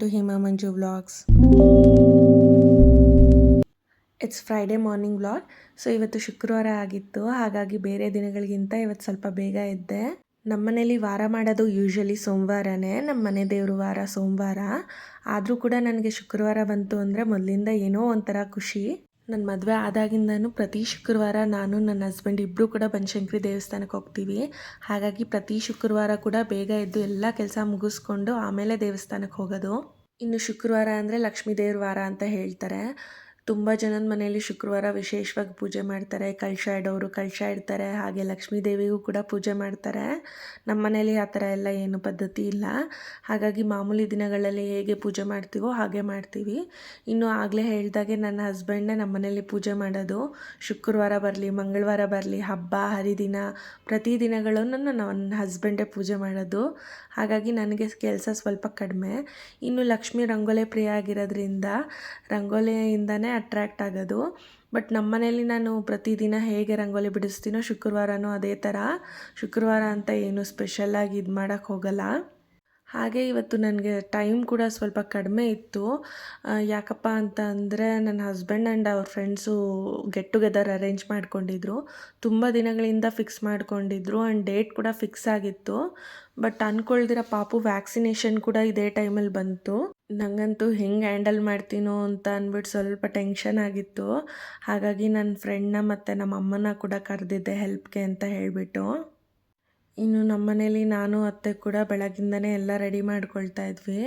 to Hima Manju Vlogs. It's Friday morning vlog. So ಇವತ್ತು ಶುಕ್ರವಾರ ಆಗಿತ್ತು, ಹಾಗಾಗಿ ಬೇರೆ ದಿನಗಳಿಗಿಂತ ಇವತ್ತು ಸ್ವಲ್ಪ ಬೇಗ ಇದ್ದೆ. ನಮ್ಮನೇಲಿ ವಾರ ಮಾಡೋದು ಯೂಶ್ವಲಿ ಸೋಮವಾರನೇ, ನಮ್ಮ ಮನೆ ದೇವರು ವಾರ ಸೋಮವಾರ. ಆದರೂ ಕೂಡ ನನಗೆ ಶುಕ್ರವಾರ ಬಂತು ಅಂದರೆ ಮೊದಲಿಂದ ಏನೋ ಒಂಥರ ಖುಷಿ. ನನ್ನ ಮದುವೆ ಆದಾಗಿಂದನೂ ಪ್ರತಿ ಶುಕ್ರವಾರ ನಾನು ನನ್ನ ಹಸ್ಬೆಂಡ್ ಇಬ್ಬರು ಕೂಡ ಬನಶಂಕರಿ ದೇವಸ್ಥಾನಕ್ಕೆ ಹೋಗ್ತೀವಿ. ಹಾಗಾಗಿ ಪ್ರತಿ ಶುಕ್ರವಾರ ಕೂಡ ಬೇಗ ಎದ್ದು ಎಲ್ಲ ಕೆಲಸ ಮುಗಿಸ್ಕೊಂಡು ಆಮೇಲೆ ದೇವಸ್ಥಾನಕ್ಕೆ ಹೋಗೋದು. ಇನ್ನು ಶುಕ್ರವಾರ ಅಂದರೆ ಲಕ್ಷ್ಮೀ ದೇವ್ರ ವಾರ ಅಂತ ಹೇಳ್ತಾರೆ. ತುಂಬ ಜನದ ಮನೆಯಲ್ಲಿ ಶುಕ್ರವಾರ ವಿಶೇಷವಾಗಿ ಪೂಜೆ ಮಾಡ್ತಾರೆ. ಕಳಶ ಇಡೋರು ಕಳಶ ಇಡ್ತಾರೆ, ಹಾಗೆ ಲಕ್ಷ್ಮೀ ದೇವಿಗೂ ಕೂಡ ಪೂಜೆ ಮಾಡ್ತಾರೆ. ನಮ್ಮ ಮನೇಲಿ ಆ ಥರ ಎಲ್ಲ ಏನು ಪದ್ಧತಿ ಇಲ್ಲ. ಹಾಗಾಗಿ ಮಾಮೂಲಿ ದಿನಗಳಲ್ಲಿ ಹೇಗೆ ಪೂಜೆ ಮಾಡ್ತೀವೋ ಹಾಗೆ ಮಾಡ್ತೀವಿ. ಇನ್ನು ಆಗಲೇ ಹೇಳಿದಾಗೆ ನನ್ನ ಹಸ್ಬೆಂಡೇ ನಮ್ಮ ಮನೇಲಿ ಪೂಜೆ ಮಾಡೋದು. ಶುಕ್ರವಾರ ಬರಲಿ, ಮಂಗಳವಾರ ಬರಲಿ, ಹಬ್ಬ ಹರಿದಿನ ಪ್ರತಿ ದಿನಗಳನ್ನು ನನ್ನ ಹಸ್ಬೆಂಡೇ ಪೂಜೆ ಮಾಡೋದು. ಹಾಗಾಗಿ ನನಗೆ ಕೆಲಸ ಸ್ವಲ್ಪ ಕಡಿಮೆ. ಇನ್ನು ಲಕ್ಷ್ಮೀ ರಂಗೋಲಿ ಪ್ರಿಯ ಆಗಿರೋದ್ರಿಂದ ರಂಗೋಲಿಯಿಂದನೇ ಅಟ್ರ್ಯಾಕ್ಟ್ ಆಗೋದು. ಬಟ್ ನಮ್ಮ ಮನೇಲಿ ನಾನು ಪ್ರತಿದಿನ ಹೇಗೆ ರಂಗೋಲಿ ಬಿಡಿಸ್ತೀನೋ ಶುಕ್ರವಾರನೂ ಅದೇ ಥರ. ಶುಕ್ರವಾರ ಅಂತ ಏನು ಸ್ಪೆಷಲಾಗಿ ಇದು ಮಾಡೋಕ್ಕೆ ಹೋಗಲ್ಲ. ಹಾಗೆ ಇವತ್ತು ನನಗೆ ಟೈಮ್ ಕೂಡ ಸ್ವಲ್ಪ ಕಡಿಮೆ ಇತ್ತು. ಯಾಕಪ್ಪ ಅಂತ ಅಂದರೆ ನನ್ನ ಹಸ್ಬೆಂಡ್ ಆ್ಯಂಡ್ ಅವ್ರ ಫ್ರೆಂಡ್ಸು ಗೆಟ್ ಟುಗೆದರ್ ಅರೇಂಜ್ ಮಾಡ್ಕೊಂಡಿದ್ರು. ತುಂಬ ದಿನಗಳಿಂದ ಫಿಕ್ಸ್ ಮಾಡ್ಕೊಂಡಿದ್ರು ಆ್ಯಂಡ್ ಡೇಟ್ ಕೂಡ ಫಿಕ್ಸ್ ಆಗಿತ್ತು. ಬಟ್ ಅಂದ್ಕೊಳ್ದಿರೋ ಪಾಪು ವ್ಯಾಕ್ಸಿನೇಷನ್ ಕೂಡ ಇದೇ ಟೈಮಲ್ಲಿ ಬಂತು. ನನಗಂತೂ ಹೆಂಗೆ ಹ್ಯಾಂಡಲ್ ಮಾಡ್ತೀನೋ ಅಂತ ಅಂದ್ಬಿಟ್ಟು ಸ್ವಲ್ಪ ಟೆನ್ಷನ್ ಆಗಿತ್ತು. ಹಾಗಾಗಿ ನನ್ನ ಫ್ರೆಂಡ್ನ ಮತ್ತು ನಮ್ಮ ಅಮ್ಮನ ಕೂಡ ಕರೆದಿದ್ದೆ ಹೆಲ್ಪ್ಗೆ ಅಂತ ಹೇಳಿಬಿಟ್ಟು. ಇನ್ನು ನಮ್ಮ ಮನೇಲಿ ನಾನು ಅತ್ತೆ ಕೂಡ ಬೆಳಗ್ಗಿಂದನೇ ಎಲ್ಲ ರೆಡಿ ಮಾಡ್ಕೊಳ್ತಾ ಇದ್ವಿ.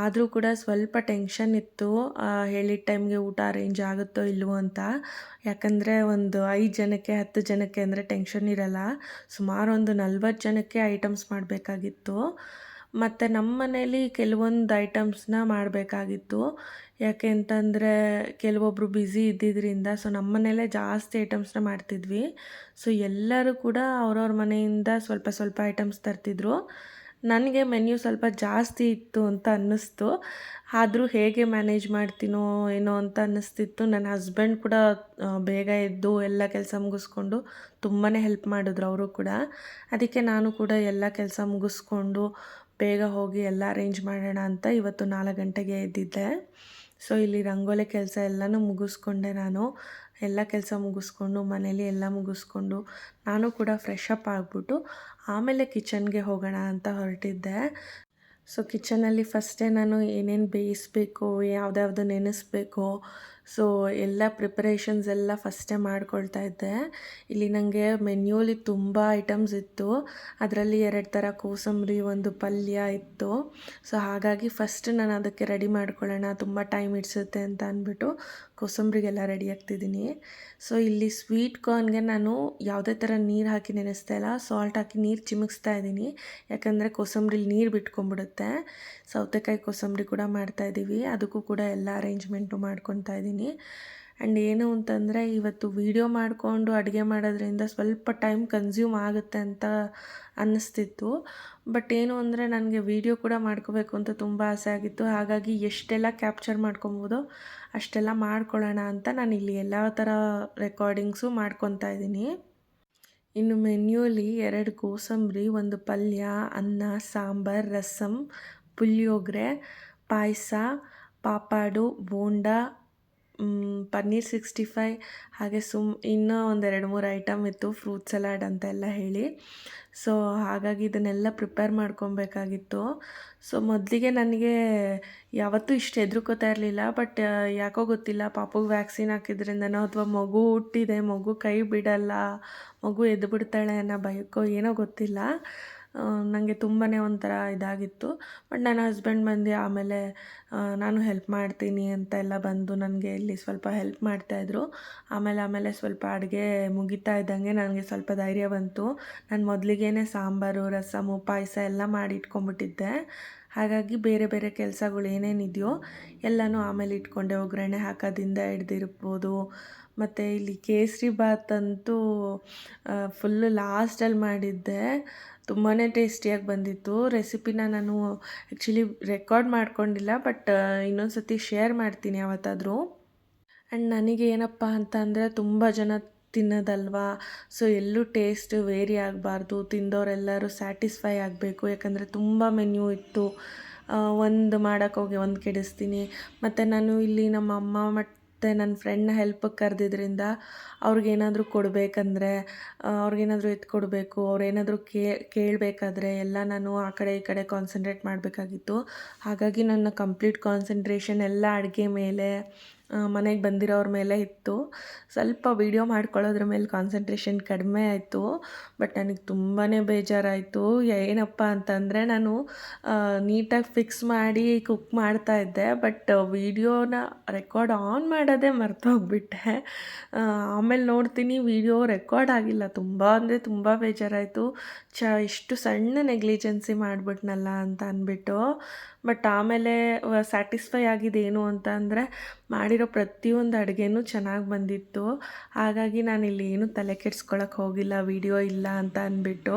ಆದರೂ ಕೂಡ ಸ್ವಲ್ಪ ಟೆನ್ಷನ್ ಇತ್ತು, ಹೇಳಿದ ಟೈಮ್ಗೆ ಊಟ ಅರೇಂಜ್ ಆಗುತ್ತೋ ಇಲ್ವೋ ಅಂತ. ಯಾಕಂದರೆ ಒಂದು 5 ಜನಕ್ಕೆ 10 ಜನಕ್ಕೆ ಅಂದರೆ ಟೆನ್ಷನ್ ಇರಲ್ಲ. ಸುಮಾರು ಒಂದು 40 ಜನಕ್ಕೆ ಐಟಮ್ಸ್ ಮಾಡಬೇಕಾಗಿತ್ತು. ಮತ್ತು ನಮ್ಮ ಮನೇಲಿ ಕೆಲವೊಂದು ಐಟಮ್ಸ್ನ ಮಾಡಬೇಕಾಗಿತ್ತು. ಯಾಕೆ ಅಂತಂದರೆ ಕೆಲವೊಬ್ಬರು ಬ್ಯುಸಿ ಇದ್ದಿದ್ದರಿಂದ ಸೊ ನಮ್ಮ ಮನೇಲೇ ಜಾಸ್ತಿ ಐಟಮ್ಸ್ನ ಮಾಡ್ತಿದ್ವಿ. ಸೊ ಎಲ್ಲರೂ ಕೂಡ ಅವ್ರವ್ರ ಮನೆಯಿಂದ ಸ್ವಲ್ಪ ಸ್ವಲ್ಪ ಐಟಮ್ಸ್ ತರ್ತಿದ್ರು. ನನಗೆ ಮೆನ್ಯೂ ಸ್ವಲ್ಪ ಜಾಸ್ತಿ ಇತ್ತು ಅಂತ ಅನ್ನಿಸ್ತು. ಆದರೂ ಹೇಗೆ ಮ್ಯಾನೇಜ್ ಮಾಡ್ತೀನೋ ಏನೋ ಅಂತ ಅನ್ನಿಸ್ತಿತ್ತು. ನನ್ನ ಹಸ್ಬೆಂಡ್ ಕೂಡ ಬೇಗ ಎದ್ದು ಎಲ್ಲ ಕೆಲಸ ಮುಗಿಸ್ಕೊಂಡು ತುಂಬಾ ಹೆಲ್ಪ್ ಮಾಡಿದ್ರು ಅವರು ಕೂಡ. ಅದಕ್ಕೆ ನಾನು ಕೂಡ ಎಲ್ಲ ಕೆಲಸ ಮುಗಿಸ್ಕೊಂಡು ಬೇಗ ಹೋಗಿ ಎಲ್ಲ ಅರೇಂಜ್ ಮಾಡೋಣ ಅಂತ ಇವತ್ತು 4 ಗಂಟೆಗೆ ಎದ್ದಿದ್ದೆ. ಸೊ ಇಲ್ಲಿ ರಂಗೋಲಿ ಕೆಲಸ ಎಲ್ಲನೂ ಮುಗಿಸ್ಕೊಂಡೆ ನಾನು. ಎಲ್ಲ ಕೆಲಸ ಮುಗಿಸ್ಕೊಂಡು ಮನೇಲಿ ಎಲ್ಲ ಮುಗಿಸ್ಕೊಂಡು ನಾನು ಕೂಡ ಫ್ರೆಶ್ ಅಪ್ ಆಗಿಬಿಟ್ಟು ಆಮೇಲೆ ಕಿಚನ್ಗೆ ಹೋಗೋಣ ಅಂತ ಹೊರಟಿದ್ದೆ. ಸೊ ಕಿಚನಲ್ಲಿ ಫಸ್ಟೇ ನಾನು ಏನೇನು ಬೇಯಿಸ್ಬೇಕು, ಯಾವುದ್ಯಾವುದು ನೆನೆಸ್ಬೇಕು, ಸೊ ಎಲ್ಲ ಪ್ರಿಪರೇಷನ್ಸ್ ಎಲ್ಲ ಫಸ್ಟೇ ಮಾಡ್ಕೊಳ್ತಾ ಇದ್ದೆ. ಇಲ್ಲಿ ನನಗೆ ಮೆನ್ಯೂಲಿ ತುಂಬ ಐಟಮ್ಸ್ ಇತ್ತು. ಅದರಲ್ಲಿ 2 ಥರ ಕೋಸಂಬರಿ, ಒಂದು ಪಲ್ಯ ಇತ್ತು. ಸೊ ಹಾಗಾಗಿ ಫಸ್ಟ್ ನಾನು ಅದಕ್ಕೆ ರೆಡಿ ಮಾಡ್ಕೊಳ್ಳೋಣ, ತುಂಬ ಟೈಮ್ ಹಿಡಿಸುತ್ತೆ ಅಂತ ಅಂದ್ಬಿಟ್ಟು ಕೋಸಂಬರಿಗೆಲ್ಲ ರೆಡಿ ಆಗ್ತಿದ್ದೀನಿ. ಸೊ ಇಲ್ಲಿ ಸ್ವೀಟ್ ಕಾರ್ನ್ಗೆ ನಾನು ಯಾವುದೇ ಥರ ನೀರು ಹಾಕಿ ನೆನೆಸ್ತಾ ಇಲ್ಲ, ಸಾಲ್ಟ್ ಹಾಕಿ ನೀರು ಚಿಮುಕ್ಸ್ತಾ ಇದ್ದೀನಿ. ಯಾಕಂದರೆ ಕೋಸಂಬರಿಲಿ ನೀರು ಬಿಟ್ಕೊಂಡ್ಬಿಡುತ್ತೆ. ಸೌತೆಕಾಯಿ ಕೋಸಂಬರಿ ಕೂಡ ಮಾಡ್ತಾಯಿದ್ದೀವಿ, ಅದಕ್ಕೂ ಕೂಡ ಎಲ್ಲ ಅರೇಂಜ್ಮೆಂಟು ಮಾಡ್ಕೊತಾ ಇದ್ದೀನಿ. ಆ್ಯಂಡ್ ಏನು ಅಂತಂದರೆ ಇವತ್ತು ವೀಡಿಯೋ ಮಾಡಿಕೊಂಡು ಅಡುಗೆ ಮಾಡೋದ್ರಿಂದ ಸ್ವಲ್ಪ ಟೈಮ್ ಕನ್ಸ್ಯೂಮ್ ಆಗುತ್ತೆ ಅಂತ ಅನ್ನಿಸ್ತಿತ್ತು. ಬಟ್ ಏನು ಅಂದರೆ ನನಗೆ ವೀಡಿಯೋ ಕೂಡ ಮಾಡ್ಕೋಬೇಕು ಅಂತ ತುಂಬ ಆಸೆ ಆಗಿತ್ತು. ಹಾಗಾಗಿ ಎಷ್ಟೆಲ್ಲ ಕ್ಯಾಪ್ಚರ್ ಮಾಡ್ಕೊಬೋದೋ ಅಷ್ಟೆಲ್ಲ ಮಾಡ್ಕೊಳ್ಳೋಣ ಅಂತ ನಾನು ಇಲ್ಲಿ ಎಲ್ಲ ಥರ ರೆಕಾರ್ಡಿಂಗ್ಸು ಮಾಡ್ಕೊತಾ ಇದ್ದೀನಿ. ಇನ್ನು ಮೆನ್ಯೂಲಿ 2 ಕೋಸಂಬರಿ, ಒಂದು ಪಲ್ಯ, ಅನ್ನ, ಸಾಂಬಾರು, ರಸಮ್, ಪುಳಿಯೋಗರೆ, ಪಾಯಸ, ಪಾಪಾಡು, ಬೋಂಡ, ಪನ್ನೀರ್ 65, ಹಾಗೆ ಇನ್ನೂ ಒಂದು 2-3 ಐಟಮ್ ಇತ್ತು, ಫ್ರೂಟ್ ಸಲಾಡ್ ಅಂತ ಎಲ್ಲ ಹೇಳಿ. ಸೊ ಹಾಗಾಗಿ ಇದನ್ನೆಲ್ಲ ಪ್ರಿಪೇರ್ ಮಾಡ್ಕೊಬೇಕಾಗಿತ್ತು. ಸೊ ಮೊದಲಿಗೆ ನನಗೆ ಯಾವತ್ತೂ ಇಷ್ಟು ಹೆದರ್ಕೋತಾ ಇರಲಿಲ್ಲ. ಬಟ್ ಯಾಕೋ ಗೊತ್ತಿಲ್ಲ, ಪಾಪುಗೆ ವ್ಯಾಕ್ಸಿನ್ ಹಾಕಿದ್ರಿಂದನೋ ಅಥವಾ ಮಗು ಹುಟ್ಟಿದೆ, ಮಗು ಕೈ ಬಿಡಲ್ಲ, ಮಗು ಎದ್ದು ಬಿಡ್ತಾಳೆ ಅನ್ನೋ ಭಯಕ್ಕೋ ಏನೋ ಗೊತ್ತಿಲ್ಲ, ನನಗೆ ತುಂಬಾ ಒಂಥರ ಇದಾಗಿತ್ತು. ಬಟ್ ನನ್ನ ಹಸ್ಬೆಂಡ್ ಬಂದು ಆಮೇಲೆ ನಾನು ಹೆಲ್ಪ್ ಮಾಡ್ತೀನಿ ಅಂತ ಎಲ್ಲ ಬಂದು ನನಗೆ ಇಲ್ಲಿ ಸ್ವಲ್ಪ ಹೆಲ್ಪ್ ಮಾಡ್ತಾಯಿದ್ರು. ಆಮೇಲೆ ಸ್ವಲ್ಪ ಅಡುಗೆ ಮುಗಿತಾ ಇದ್ದಂಗೆ ನನಗೆ ಸ್ವಲ್ಪ ಧೈರ್ಯ ಬಂತು. ನಾನು ಮೊದಲಿಗೇ ಸಾಂಬಾರು, ರಸಮು, ಪಾಯಸ ಎಲ್ಲ ಮಾಡಿ ಇಟ್ಕೊಂಡ್ಬಿಟ್ಟಿದ್ದೆ. ಹಾಗಾಗಿ ಬೇರೆ ಬೇರೆ ಕೆಲಸಗಳು ಏನೇನಿದೆಯೋ ಎಲ್ಲನೂ ಆಮೇಲೆ ಇಟ್ಕೊಂಡೆ. ಒಗ್ಗರಣೆ ಹಾಕೋದಿಂದ ಹಿಡ್ದಿರ್ಬೋದು. ಮತ್ತು ಇಲ್ಲಿ ಕೇಸರಿ ಬಾತ್ ಅಂತೂ ಫುಲ್ಲು ಲಾಸ್ಟಲ್ಲಿ ಮಾಡಿದ್ದೆ, ತುಂಬಾ ಟೇಸ್ಟಿಯಾಗಿ ಬಂದಿತ್ತು. ರೆಸಿಪಿನ ನಾನು ಆ್ಯಕ್ಚುಲಿ ರೆಕಾರ್ಡ್ ಮಾಡ್ಕೊಂಡಿಲ್ಲ, ಬಟ್ ಇನ್ನೊಂದು ಸತಿ ಶೇರ್ ಮಾಡ್ತೀನಿ ಯಾವತ್ತಾದರೂ. ಆ್ಯಂಡ್ ನನಗೆ ಏನಪ್ಪ ಅಂತ ಅಂದರೆ ತುಂಬ ಜನ ತಿನ್ನೋದಲ್ವಾ, ಸೊ ಎಲ್ಲೂ ಟೇಸ್ಟ್ ವೇರಿ ಆಗಬಾರ್ದು, ತಿಂದವರೆಲ್ಲರೂ ಸ್ಯಾಟಿಸ್ಫೈ ಆಗಬೇಕು. ಯಾಕಂದರೆ ತುಂಬ ಮೆನ್ಯೂ ಇತ್ತು. ಒಂದು ಮಾಡೋಕ್ಕೋಗಿ ಒಂದು ಕೆಡಿಸ್ತೀನಿ. ಮತ್ತು ನಾನು ಇಲ್ಲಿ ನಮ್ಮ ಅಮ್ಮ ಮತ್ತು ನನ್ನ ಫ್ರೆಂಡ್ನ ಹೆಲ್ಪಿಗೆ ಕರೆದಿದ್ರಿಂದ ಅವ್ರಿಗೇನಾದರೂ ಕೊಡಬೇಕಂದ್ರೆ ಅವ್ರಿಗೇನಾದರೂ ಎತ್ಕೊಡ್ಬೇಕು, ಅವ್ರೇನಾದರೂ ಕೇಳಬೇಕಾದ್ರೆ ಎಲ್ಲ ನಾನು ಆ ಕಡೆ ಈ ಕಡೆ ಕಾನ್ಸಂಟ್ರೇಟ್ ಮಾಡಬೇಕಾಗಿತ್ತು. ಹಾಗಾಗಿ ನನ್ನ ಕಂಪ್ಲೀಟ್ ಕಾನ್ಸಂಟ್ರೇಷನ್ ಎಲ್ಲ ಅಡುಗೆ ಮೇಲೆ, ಮನೆಗೆ ಬಂದಿರೋರ ಮೇಲೆ ಇತ್ತು. ಸ್ವಲ್ಪ ವೀಡಿಯೋ ಮಾಡ್ಕೊಳ್ಳೋದ್ರ ಮೇಲೆ ಕಾನ್ಸಂಟ್ರೇಷನ್ ಕಡಿಮೆ ಆಯಿತು. ಬಟ್ ನನಗೆ ತುಂಬಾ ಬೇಜಾರಾಯಿತು. ಏನಪ್ಪ ಅಂತಂದರೆ ನಾನು ನೀಟಾಗಿ ಫಿಕ್ಸ್ ಮಾಡಿ ಕುಕ್ ಮಾಡ್ತಾಯಿದ್ದೆ. ಬಟ್ ವೀಡಿಯೋನ ರೆಕಾರ್ಡ್ ಆನ್ ಮಾಡೋದೇ ಮರ್ತೋಗ್ಬಿಟ್ಟೆ. ಆಮೇಲೆ ನೋಡ್ತೀನಿ ವೀಡಿಯೋ ರೆಕಾರ್ಡ್ ಆಗಿಲ್ಲ. ತುಂಬ ಅಂದರೆ ತುಂಬ ಬೇಜಾರಾಯಿತು. ಇಷ್ಟು ಸಣ್ಣ ನೆಗ್ಲಿಜೆನ್ಸಿ ಮಾಡಿಬಿಟ್ನಲ್ಲ ಅಂತ ಅಂದ್ಬಿಟ್ಟು. ಬಟ್ ಆಮೇಲೆ ಸ್ಯಾಟಿಸ್ಫೈ ಆಗಿದ್ದೇನು ಅಂತ ಅಂದರೆ ಮಾಡಿರೋ ಪ್ರತಿಯೊಂದು ಅಡುಗೆನೂ ಚೆನ್ನಾಗಿ ಬಂದಿತ್ತು. ಹಾಗಾಗಿ ನಾನಿಲ್ಲಿ ಏನೂ ತಲೆ ಕೆಡ್ಸ್ಕೊಳಕ್ಕೆ ಹೋಗಿಲ್ಲ ವೀಡಿಯೋ ಇಲ್ಲ ಅಂತ ಅಂದ್ಬಿಟ್ಟು.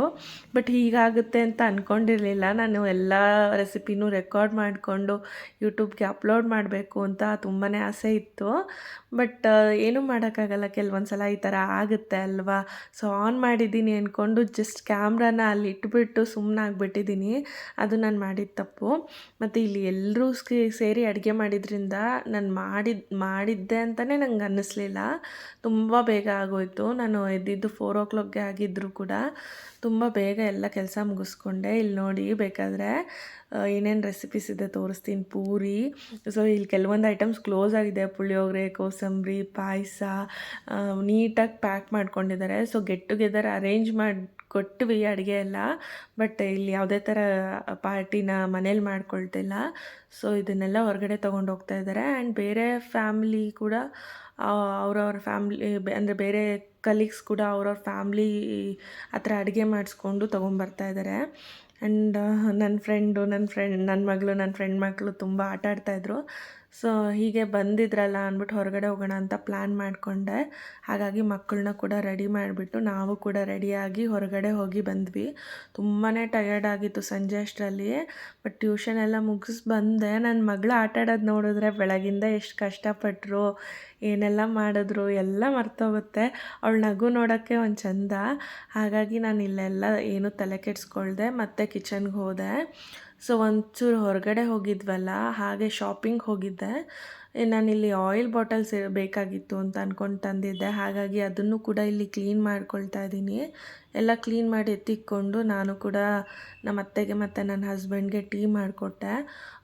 ಬಟ್ ಹೀಗಾಗುತ್ತೆ ಅಂತ ಅಂದ್ಕೊಂಡಿರಲಿಲ್ಲ. ನಾನು ಎಲ್ಲ ರೆಸಿಪಿನೂ ರೆಕಾರ್ಡ್ ಮಾಡಿಕೊಂಡು ಯೂಟ್ಯೂಬ್ಗೆ ಅಪ್ಲೋಡ್ ಮಾಡಬೇಕು ಅಂತ ತುಂಬಾ ಆಸೆ ಇತ್ತು. ಬಟ್ ಏನೂ ಮಾಡೋಕ್ಕಾಗಲ್ಲ, ಕೆಲವೊಂದು ಸಲ ಈ ಥರ ಆಗುತ್ತೆ ಅಲ್ವಾ. ಸೊ ಆನ್ ಮಾಡಿದ್ದೀನಿ ಅಂದ್ಕೊಂಡು ಜಸ್ಟ್ ಕ್ಯಾಮ್ರಾನ ಅಲ್ಲಿ ಇಟ್ಬಿಟ್ಟು ಸುಮ್ಮನಾಗ್ಬಿಟ್ಟಿದ್ದೀನಿ. ಅದು ನಾನು ಮಾಡಿದ ತಪ್ಪು. ಮತ್ತು ಇಲ್ಲಿ ಎಲ್ಲರೂ ಸೇರಿ ಅಡುಗೆ ಮಾಡಿದ್ರಿಂದ ನಾನು ಮಾಡಿದ್ದೆ ಅಂತಲೇ ನಂಗೆ ಅನ್ನಿಸ್ಲಿಲ್ಲ. ತುಂಬ ಬೇಗ ಆಗೋಯಿತು. ನಾನು ಎದ್ದಿದ್ದು 4 o'clockಗೆ ಆಗಿದ್ದರೂ ಕೂಡ ತುಂಬ ಬೇಗ ಎಲ್ಲ ಕೆಲಸ ಮುಗಿಸ್ಕೊಂಡೆ. ಇಲ್ಲಿ ನೋಡಿ ಬೇಕಾದರೆ ಏನೇನು ರೆಸಿಪೀಸ್ ಇದೆ ತೋರಿಸ್ತೀನಿ. ಪೂರಿ, ಸೊ ಇಲ್ಲಿ ಕೆಲವೊಂದು ಐಟಮ್ಸ್ ಕ್ಲೋಸ್ ಆಗಿದೆ. ಪುಳಿಯೋಗರೆ, ಕೋಸಂಬರಿ, ಪಾಯಸ ನೀಟಾಗಿ ಪ್ಯಾಕ್ ಮಾಡ್ಕೊಂಡಿದ್ದಾರೆ. ಸೊ ಗೆಟ್ ಟುಗೆದರ್ ಅರೇಂಜ್ ಕೊಟ್ವಿ ಅಡುಗೆ ಎಲ್ಲ. ಬಟ್ ಇಲ್ಲಿ ಯಾವುದೇ ಥರ ಪಾರ್ಟಿನ ಮನೇಲಿ ಮಾಡ್ಕೊಳ್ತಿಲ್ಲ. ಸೊ ಇದನ್ನೆಲ್ಲ ಹೊರಗಡೆ ತೊಗೊಂಡು ಹೋಗ್ತಾ ಇದ್ದಾರೆ. ಆ್ಯಂಡ್ ಬೇರೆ ಫ್ಯಾಮಿಲಿ ಕೂಡ ಅವ್ರವ್ರ ಫ್ಯಾಮ್ಲಿ ಅಂದರೆ ಬೇರೆ ಕಲೀಗ್ಸ್ ಕೂಡ ಅವ್ರವ್ರ ಫ್ಯಾಮ್ಲಿ ಆ ಥರ ಅಡುಗೆ ಮಾಡಿಸ್ಕೊಂಡು ತೊಗೊಂಬರ್ತಾ ಇದ್ದಾರೆ. ಆ್ಯಂಡ್ ನನ್ನ ಮಗಳು ನನ್ನ ಫ್ರೆಂಡ್ ಮಕ್ಕಳು ತುಂಬ ಆಟ ಆಡ್ತಾಯಿದ್ರು. ಸೊ ಹೀಗೆ ಬಂದಿದ್ರಲ್ಲ ಅಂದ್ಬಿಟ್ಟು ಹೊರಗಡೆ ಹೋಗೋಣ ಅಂತ ಪ್ಲ್ಯಾನ್ ಮಾಡಿಕೊಂಡೆ. ಹಾಗಾಗಿ ಮಕ್ಕಳನ್ನ ಕೂಡ ರೆಡಿ ಮಾಡಿಬಿಟ್ಟು ನಾವು ಕೂಡ ರೆಡಿಯಾಗಿ ಹೊರಗಡೆ ಹೋಗಿ ಬಂದ್ವಿ. ತುಂಬಾ ಟಯರ್ಡ್ ಆಗಿತ್ತು ಸಂಜೆ ಅಷ್ಟರಲ್ಲಿ. ಬಟ್ ಟ್ಯೂಷನ್ ಎಲ್ಲ ಮುಗಿಸ್ ಬಂದೆ. ನನ್ನ ಮಗಳು ಆಟ ಆಡೋದು ನೋಡಿದ್ರೆ ಬೆಳಗಿಂದ ಎಷ್ಟು ಕಷ್ಟಪಟ್ಟರು, ಏನೆಲ್ಲ ಮಾಡಿದ್ರು ಎಲ್ಲ ಮರ್ತೋಗುತ್ತೆ. ಅವಳು ನಗು ನೋಡೋಕ್ಕೆ ಒಂದು ಚಂದ. ಹಾಗಾಗಿ ನಾನು ಇಲ್ಲೆಲ್ಲ ಏನೂ ತಲೆ ಕೆಡಿಸ್ಕೊಳ್ದೆ ಮತ್ತೆ ಕಿಚನ್ಗೆ ಹೋದೆ. ಸೊ ಒಂಚೂರು ಹೊರಗಡೆ ಹೋಗಿದ್ವಲ್ಲ, ಹಾಗೆ ಶಾಪಿಂಗ್ ಹೋಗಿದ್ದೆ. ನಾನಿಲ್ಲಿ ಆಯಿಲ್ ಬಾಟಲ್ಸ್ ಬೇಕಾಗಿತ್ತು ಅಂತ ಅಂದ್ಕೊಂಡು ತಂದಿದ್ದೆ. ಹಾಗಾಗಿ ಅದನ್ನು ಕೂಡ ಇಲ್ಲಿ ಕ್ಲೀನ್ ಮಾಡ್ಕೊಳ್ತಾ ಇದ್ದೀನಿ. ಎಲ್ಲ ಕ್ಲೀನ್ ಮಾಡಿ ಎತ್ತಿಕ್ಕೊಂಡು ನಾನು ಕೂಡ ನಮ್ಮ ಅತ್ತೆಗೆ ಮತ್ತು ನನ್ನ ಹಸ್ಬೆಂಡ್ಗೆ ಟೀ ಮಾಡಿಕೊಟ್ಟೆ.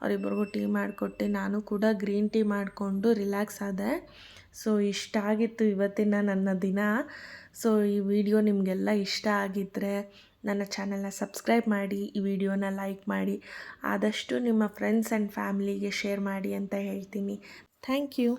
ಅವರಿಬ್ಬರಿಗೂ ಟೀ ಮಾಡಿಕೊಟ್ಟು ನಾನು ಕೂಡ ಗ್ರೀನ್ ಟೀ ಮಾಡಿಕೊಂಡು ರಿಲ್ಯಾಕ್ಸ್ ಆದೆ. ಸೊ ಇಷ್ಟ ಆಗಿತ್ತು ಇವತ್ತಿನ ನನ್ನ ದಿನ. ಸೊ ಈ ವಿಡಿಯೋ ನಿಮಗೆಲ್ಲ ಇಷ್ಟ ಆಗಿದ್ದರೆ ನನ್ನ ಚಾನಲ್ನ ಸಬ್ಸ್ಕ್ರೈಬ್ ಮಾಡಿ, ಈ ವಿಡಿಯೋನ ಲೈಕ್ ಮಾಡಿ, ಆದಷ್ಟು ನಿಮ್ಮ ಫ್ರೆಂಡ್ಸ್ ಆ್ಯಂಡ್ ಫ್ಯಾಮ್ಲಿಗೆ ಶೇರ್ ಮಾಡಿ ಅಂತ ಹೇಳ್ತೀನಿ. Thank you.